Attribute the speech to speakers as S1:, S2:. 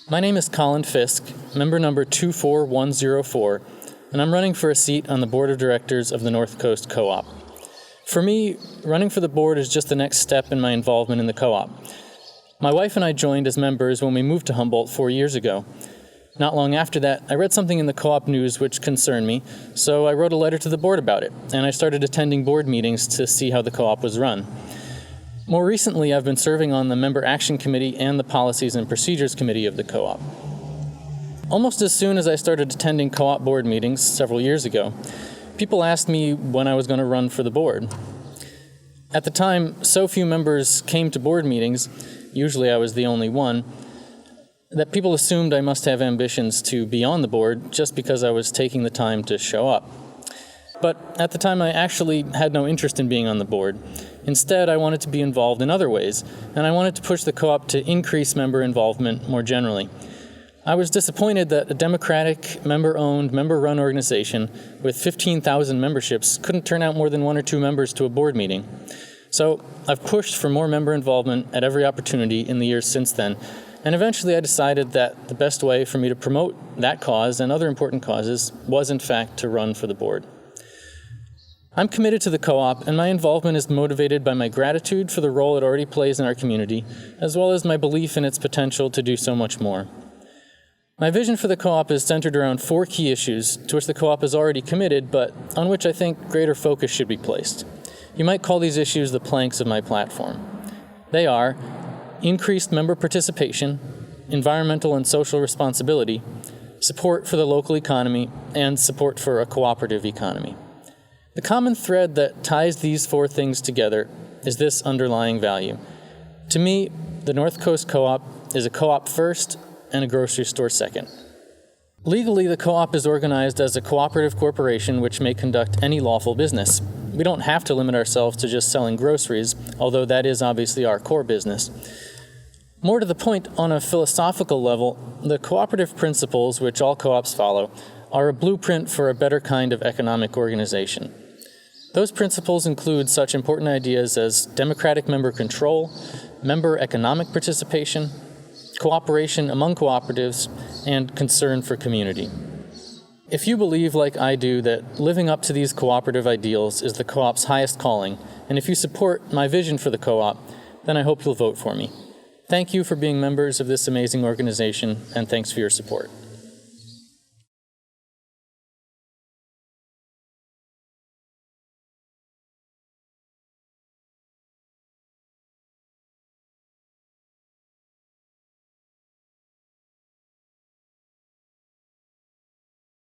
S1: My name is Colin Fiske, member number 24104, and I'm running for a seat on the board of directors of the North Coast Co-op. For me, running for the board is just the next step in my involvement in the co-op. My wife and I joined as members when we moved to Humboldt 4 years ago. Not long after that, I read something in the co-op news which concerned me, so I wrote a letter to the board about it, and I started attending board meetings to see how the co-op was run. More recently, I've been serving on the Member Action Committee and the Policies and Procedures Committee of the co-op. Almost as soon as I started attending co-op board meetings several years ago, people asked me when I was going to run for the board. At the time, so few members came to board meetings, usually I was the only one, that people assumed I must have ambitions to be on the board just because I was taking the time to show up. But at the time, I actually had no interest in being on the board. Instead, I wanted to be involved in other ways, and I wanted to push the co-op to increase member involvement more generally. I was disappointed that a democratic, member-owned, member-run organization with 15,000 memberships couldn't turn out more than 1 or 2 members to a board meeting. So I've pushed for more member involvement at every opportunity in the years since then, and eventually I decided that the best way for me to promote that cause and other important causes was, in fact, to run for the board. I'm committed to the co-op, and my involvement is motivated by my gratitude for the role it already plays in our community, as well as my belief in its potential to do so much more. My vision for the co-op is centered around 4 key issues to which the co-op is already committed, but on which I think greater focus should be placed. You might call these issues the planks of my platform. They are increased member participation, environmental and social responsibility, support for the local economy, and support for a cooperative economy. The common thread that ties these 4 things together is this underlying value. To me, the North Coast Co-op is a co-op first and a grocery store second. Legally, the co-op is organized as a cooperative corporation which may conduct any lawful business. We don't have to limit ourselves to just selling groceries, although that is obviously our core business. More to the point, on a philosophical level, the cooperative principles which all co-ops follow are a blueprint for a better kind of economic organization. Those principles include such important ideas as democratic member control, member economic participation, cooperation among cooperatives, and concern for community. If you believe, like I do, that living up to these cooperative ideals is the co-op's highest calling, and if you support my vision for the co-op, then I hope you'll vote for me. Thank you for being members of this amazing organization, and thanks for your support.